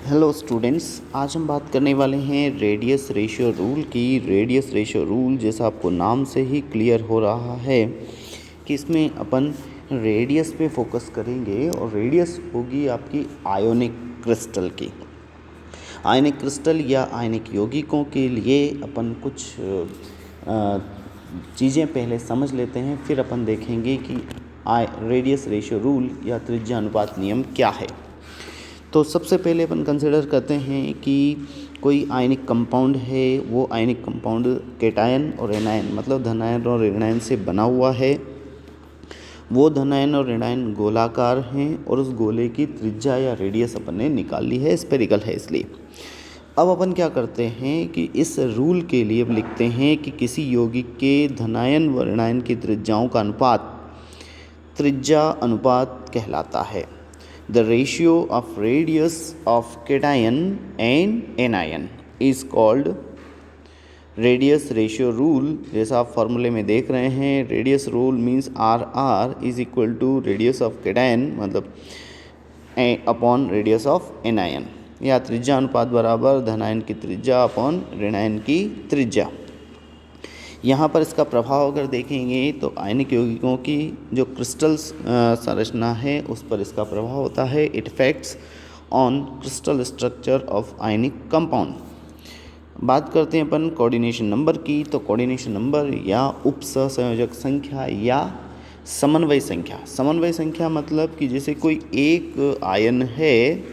Hello students, आज हम बात करने वाले हैं रेडियस रेशियो रूल की। रेडियस रेशियो रूल जैसा आपको नाम से ही क्लियर हो रहा है कि इसमें अपन रेडियस पे फोकस करेंगे और रेडियस होगी आपकी आयोनिक क्रिस्टल की। आयनिक क्रिस्टल या आयनिक यौगिकों के लिए अपन कुछ चीज़ें पहले समझ लेते हैं, फिर अपन देखेंगे कि रेडियस रेशियो रूल या त्रिज्या अनुपात नियम क्या है। तो सबसे पहले अपन कंसिडर करते हैं कि कोई आयनिक कंपाउंड है, वो आयनिक कंपाउंड कैटायन और एनायन मतलब धनायन और ऋणायन से बना हुआ है। वो धनायन और ऋणायन गोलाकार हैं और उस गोले की त्रिज्या या रेडियस अपन ने निकाल ली है, स्फेरिकल है इसलिए। अब अपन क्या करते हैं कि इस रूल के लिए अब लिखते हैं कि किसी यौगिक के धनायन व ऋणायन की त्रिज्याओं का अनुपात त्रिज्या अनुपात कहलाता है। The ratio of radius of cation and anion is called radius ratio rule. जैसा आप फॉर्मूले में देख रहे हैं, radius rule means R R is equal to radius of cation मतलब अपॉन रेडियस ऑफ एनायन, या त्रिज्या अनुपात बराबर धनायन की त्रिज्या अपॉन ऋणायन की त्रिज्या। यहाँ पर इसका प्रभाव अगर देखेंगे तो आयनिक यौगिकों की जो क्रिस्टल संरचना है उस पर इसका प्रभाव होता है। It effects on crystal structure of ionic compound. बात करते हैं अपन कोऑर्डिनेशन नंबर की, तो कोऑर्डिनेशन नंबर या उपसंयोजक संख्या या समन्वय संख्या। समन्वय संख्या मतलब कि जैसे कोई एक आयन है,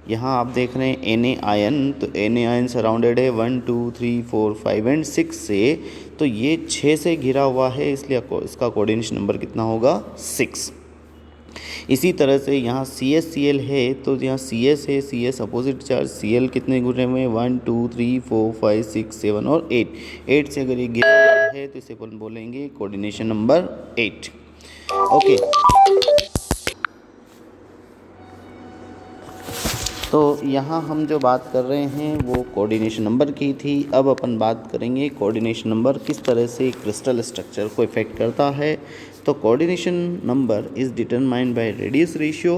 यहाँ आप देख रहे हैं Na आयन, तो Na आयन सराउंडेड है 1 2 3 4 5 एंड 6 से, तो ये 6 से घिरा हुआ है, इसलिए इसका कोऑर्डिनेशन नंबर कितना होगा 6। इसी तरह से यहाँ CsCl है, तो यहाँ Cs है, Cs अपोजिट चार्ज, Cl कितने घिरे हुए हैं 1 2 3 4 5 6 7 और 8 से अगर ये घिरा हुआ है तो इसे अपन बोलेंगे कोऑर्डिनेशन नंबर 8। ओके, तो यहाँ हम जो बात कर रहे हैं वो कोऑर्डिनेशन नंबर की थी। अब अपन बात करेंगे कोऑर्डिनेशन नंबर किस तरह से क्रिस्टल स्ट्रक्चर को इफ़ेक्ट करता है। तो coordination number is determined by radius ratio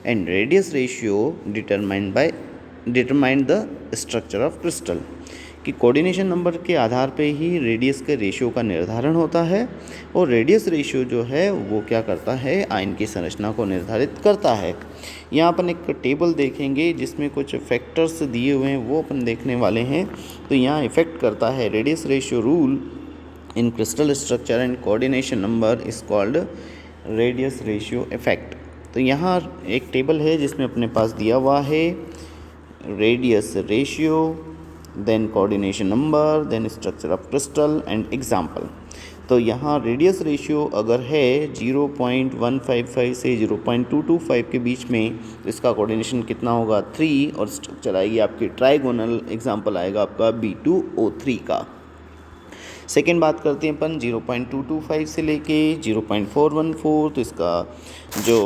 and radius ratio determined the structure of crystal. कि कोऑर्डिनेशन नंबर के आधार पे ही रेडियस के रेशियो का निर्धारण होता है, और रेडियस रेशियो जो है वो क्या करता है, आयन की संरचना को निर्धारित करता है। यहाँ अपन एक टेबल देखेंगे जिसमें कुछ फैक्टर्स दिए हुए हैं, वो अपन देखने वाले हैं। तो यहाँ इफेक्ट करता है radius ratio rule in crystal structure and coordination number is called radius ratio effect. तो यहाँ एक टेबल है जिसमें अपने पास दिया हुआ है radius ratio, then coordination number, then structure of crystal and example. तो यहाँ रेडियस रेशियो अगर है 0.155 से 0.225 के बीच में, तो इसका कोऑर्डिनेशन कितना होगा 3, और स्ट्रक्चर आएगी आपकी ट्राइगोनल, एग्जाम्पल आएगा आपका B2O3 का। सेकेंड बात करते हैं अपन 0.225 से लेके 0.414, तो इसका जो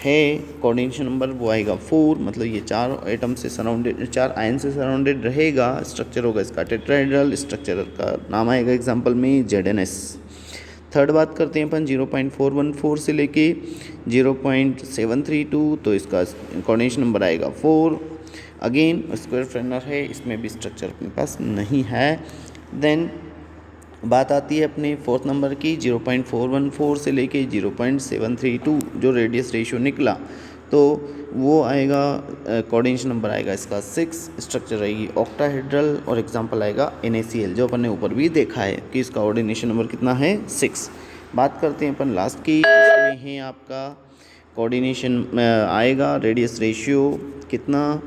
है कोऑर्डिनेशन नंबर वो आएगा 4, मतलब ये 4 एटम से सराउंडेड, 4 आयन से सराउंडेड रहेगा। स्ट्रक्चर होगा इसका टेट्राहेड्रल, स्ट्रक्चर का नाम आएगा एग्जांपल में ZnS। थर्ड बात करते हैं अपन 0.414 से लेके 0.732, तो इसका कोऑर्डिनेशन नंबर आएगा 4। अगेन स्क्वायर फ्रेनर है, इसमें भी स्ट्रक्चर अपने पास नहीं है। देन बात आती है अपने फोर्थ नंबर की 0.414 से लेके 0.732, जो रेडियस रेशियो निकला तो वो आएगा, कोऑर्डिनेशन नंबर आएगा इसका 6, स्ट्रक्चर रहेगी ऑक्टाहेड्रल, और एग्जांपल आएगा NaCl, जो अपन ने ऊपर भी देखा है कि इसका कोऑर्डिनेशन नंबर कितना है 6। बात करते हैं अपन लास्ट की, जिसमें है आपका कोऑर्डिनेशन आएगा रेडियस रेशियो कितना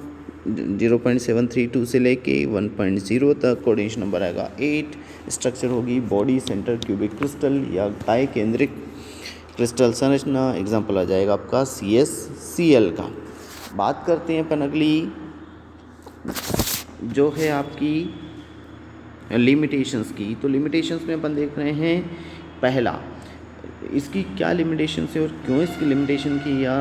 0.732 से लेके 1.0 तक, कोऑर्डिनेशन नंबर आएगा 8। स्ट्रक्चर होगी बॉडी सेंटर क्यूबिक क्रिस्टल या डाई केंद्रिक क्रिस्टल संरचना, एग्जाम्पल आ जाएगा आपका CsCl का। बात करते हैं अपन अगली, जो है आपकी लिमिटेशंस की। तो लिमिटेशंस में अपन देख रहे हैं पहला, इसकी क्या लिमिटेशंस है और क्यों इसकी लिमिटेशन की या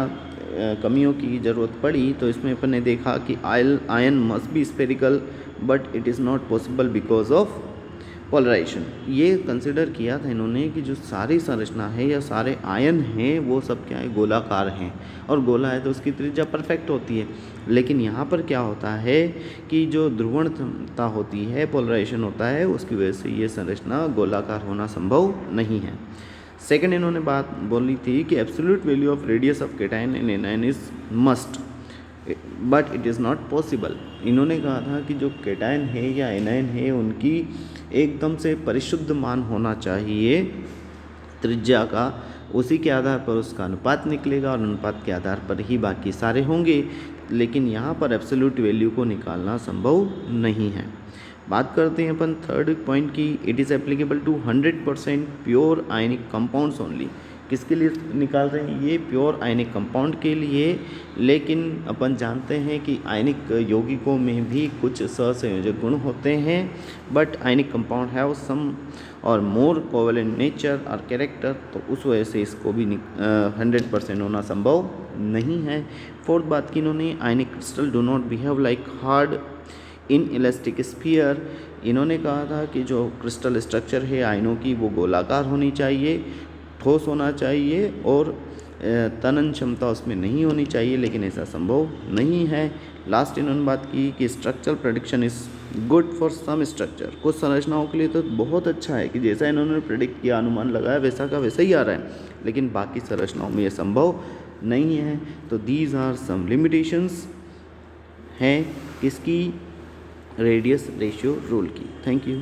कमियों की ज़रूरत पड़ी। तो इसमें अपन ने देखा कि ion must be spherical but it is not possible because of polarisation, ये कंसिडर किया था इन्होंने कि जो सारी संरचना है या सारे आयन हैं वो सब क्या है, गोलाकार हैं, और गोला है तो उसकी त्रिज्या परफेक्ट होती है। लेकिन यहाँ पर क्या होता है कि जो ध्रुवणता होती है, पोलराइजेशन होता है, उसकी वजह से ये संरचना गोलाकार होना संभव नहीं है। सेकंड इन्होंने बात बोली थी कि absolute value of radius of cation in anion is must but it is not possible. इन्होंने कहा था कि जो केटायन है या एनायन है उनकी एकदम से परिशुद्ध मान होना चाहिए त्रिज्या का, उसी के आधार पर उसका अनुपात निकलेगा और अनुपात के आधार पर ही बाकी सारे होंगे, लेकिन यहाँ पर एब्सोल्यूट वैल्यू को निकालना संभव नहीं है। बात करते हैं अपन थर्ड पॉइंट की, it is applicable to 100% pure ionic compounds only. किसके लिए निकाल रहे हैं, ये प्योर आयनिक कंपाउंड के लिए, लेकिन अपन जानते हैं कि आयनिक यौगिकों में भी कुछ सहसंयोजक गुण होते हैं, but ionic compound have some और मोर कोवेलेंट नेचर और कैरेक्टर, तो उस वजह से इसको भी 100% होना संभव नहीं है। फोर्थ बात की इन्होंने, ionic crystal do not behave like hard inelastic sphere. इन्होंने कहा था कि जो क्रिस्टल स्ट्रक्चर है आयनों की वो गोलाकार होनी चाहिए, ठोस होना चाहिए और तनन क्षमता उसमें नहीं होनी चाहिए, लेकिन ऐसा संभव नहीं है। लास्ट इन्होंने बात की कि structural prediction is good for some structure. कुछ संरचनाओं के लिए तो बहुत अच्छा है कि जैसा इन्होंने प्रेडिक्ट किया, अनुमान लगाया, वैसा का वैसा ही आ रहा है, लेकिन बाकी संरचनाओं में ये संभव नहीं है। तो दीज आर सम लिमिटेशंस हैं किसकी, रेडियस रेशियो रूल की। Thank you.